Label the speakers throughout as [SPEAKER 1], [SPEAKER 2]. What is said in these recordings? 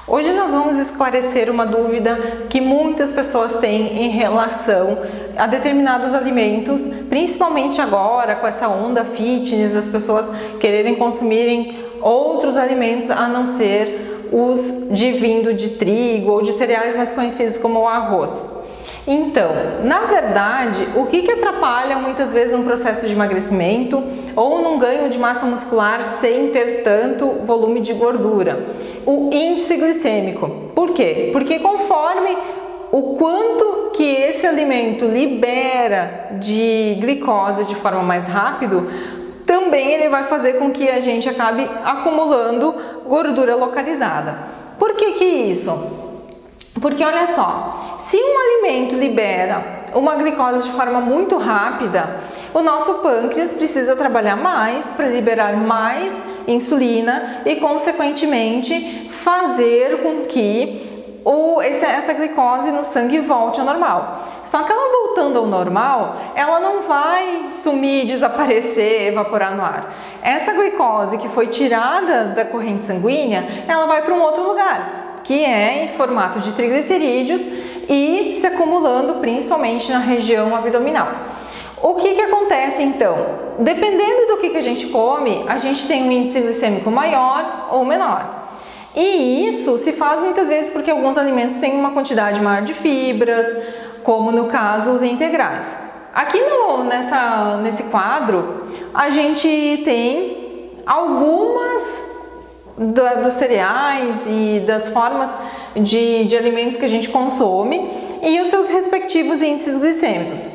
[SPEAKER 1] Hoje nós vamos esclarecer uma dúvida que muitas pessoas têm em relação a determinados alimentos, principalmente agora com essa onda fitness, as pessoas quererem consumirem outros alimentos a não ser os vindo de trigo ou de cereais mais conhecidos como o arroz. Então, na verdade, o que atrapalha muitas vezes um processo de emagrecimento ou num ganho de massa muscular sem ter tanto volume de gordura? O índice glicêmico. Por quê? Porque conforme o quanto que esse alimento libera de glicose de forma mais rápido, também ele vai fazer com que a gente acabe acumulando gordura localizada. Por que isso? Porque olha só, se um alimento libera uma glicose de forma muito rápida, o nosso pâncreas precisa trabalhar mais para liberar mais insulina e, consequentemente, fazer com que essa glicose no sangue volte ao normal. Só que ela voltando ao normal, ela não vai sumir, desaparecer, evaporar no ar. Essa glicose que foi tirada da corrente sanguínea, ela vai para um outro lugar, que é em formato de triglicerídeos e se acumulando principalmente na região abdominal. O que acontece então? Dependendo do que a gente come, a gente tem um índice glicêmico maior ou menor. E isso se faz muitas vezes porque alguns alimentos têm uma quantidade maior de fibras, como no caso os integrais. Aqui nesse quadro, a gente tem algumas dos cereais e das formas de alimentos que a gente consome e os seus respectivos índices glicêmicos.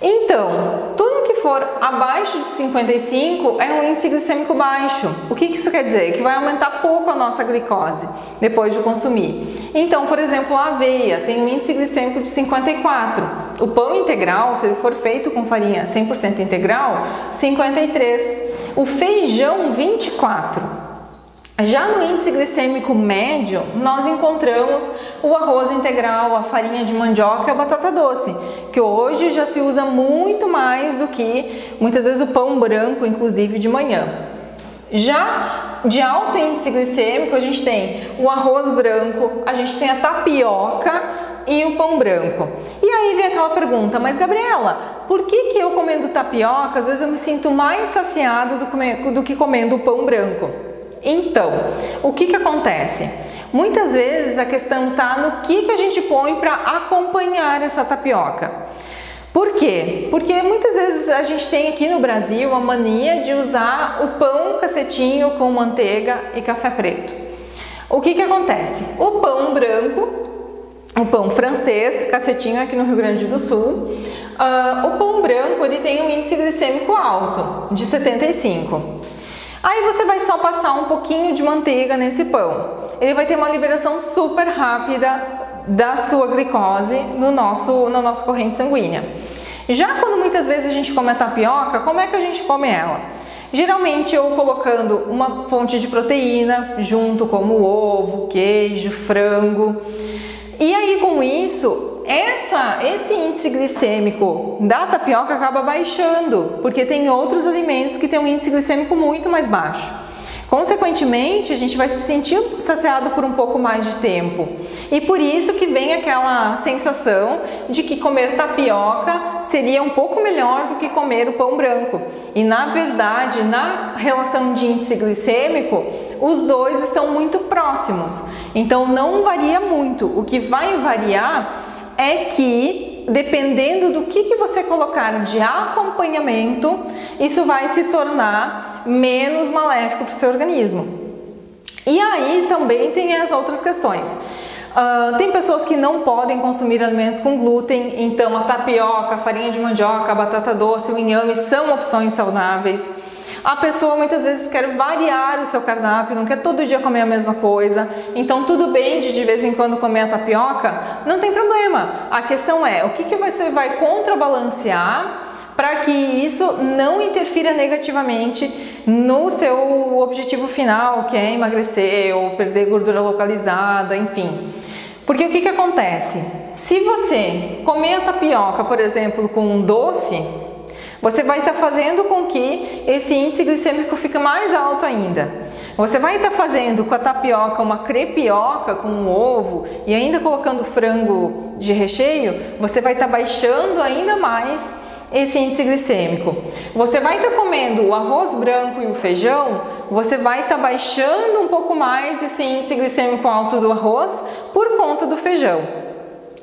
[SPEAKER 1] Então, tudo que for abaixo de 55 é um índice glicêmico baixo. O que isso quer dizer? Que vai aumentar pouco a nossa glicose depois de consumir. Então, por exemplo, a aveia tem um índice glicêmico de 54. O pão integral, se ele for feito com farinha 100% integral, 53. O feijão, 24. Já no índice glicêmico médio, nós encontramos o arroz integral, a farinha de mandioca e a batata doce, que hoje já se usa muito mais do que, muitas vezes, o pão branco, inclusive de manhã. Já de alto índice glicêmico, a gente tem o arroz branco, a gente tem a tapioca e o pão branco. E aí vem aquela pergunta, mas Gabriela, por que eu comendo tapioca, às vezes eu me sinto mais saciado do que comendo o pão branco? Então, o que acontece? Muitas vezes a questão está no que a gente põe para acompanhar essa tapioca. Por quê? Porque muitas vezes a gente tem aqui no Brasil a mania de usar o pão cacetinho com manteiga e café preto. O que acontece? O pão branco, o pão francês, cacetinho aqui no Rio Grande do Sul, o pão branco ele tem um índice glicêmico alto, de 75. Aí você vai só passar um pouquinho de manteiga nesse pão. Ele vai ter uma liberação super rápida da sua glicose na nossa corrente sanguínea. Já quando muitas vezes a gente come a tapioca, como é que a gente come ela? Geralmente ou colocando uma fonte de proteína junto, como ovo, queijo, frango. E aí com isso, esse índice glicêmico da tapioca acaba baixando, porque tem outros alimentos que têm um índice glicêmico muito mais baixo. Consequentemente, a gente vai se sentir saciado por um pouco mais de tempo. E por isso que vem aquela sensação de que comer tapioca seria um pouco melhor do que comer o pão branco. E na verdade, na relação de índice glicêmico, os dois estão muito próximos. Então não varia muito. O que vai variar é que, dependendo do que você colocar de acompanhamento, isso vai se tornar menos maléfico para o seu organismo. E aí também tem as outras questões. Tem pessoas que não podem consumir alimentos com glúten, então a tapioca, a farinha de mandioca, a batata doce, o inhame são opções saudáveis. A pessoa muitas vezes quer variar o seu cardápio, não quer todo dia comer a mesma coisa, então tudo bem de vez em quando comer a tapioca, não tem problema. A questão é, o que você vai contrabalancear para que isso não interfira negativamente no seu objetivo final, que é emagrecer ou perder gordura localizada, enfim. Porque o que acontece? Se você comer a tapioca, por exemplo, com um doce, você vai estar fazendo com que esse índice glicêmico fique mais alto ainda. Você vai estar fazendo com a tapioca uma crepioca com um ovo e ainda colocando frango de recheio, você vai estar baixando ainda mais esse índice glicêmico. Você vai estar comendo o arroz branco e o feijão, você vai estar baixando um pouco mais esse índice glicêmico alto do arroz por conta do feijão.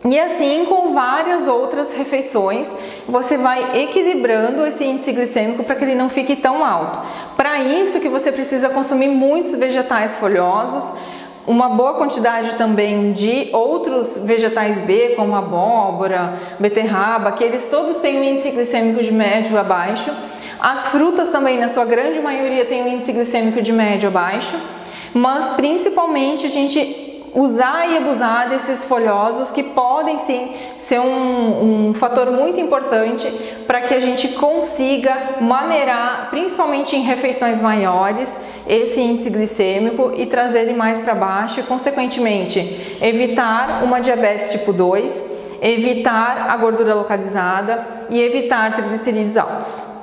[SPEAKER 1] E assim, com várias outras refeições, você vai equilibrando esse índice glicêmico para que ele não fique tão alto. Para isso que você precisa consumir muitos vegetais folhosos, uma boa quantidade também de outros vegetais B, como abóbora, beterraba, que eles todos têm um índice glicêmico de médio a baixo. As frutas também, na sua grande maioria, têm um índice glicêmico de médio a baixo, mas principalmente a gente usar e abusar desses folhosos, que podem sim ser um fator muito importante para que a gente consiga maneirar, principalmente em refeições maiores, esse índice glicêmico e trazer ele mais para baixo e, consequentemente, evitar uma diabetes tipo 2, evitar a gordura localizada e evitar triglicerídeos altos.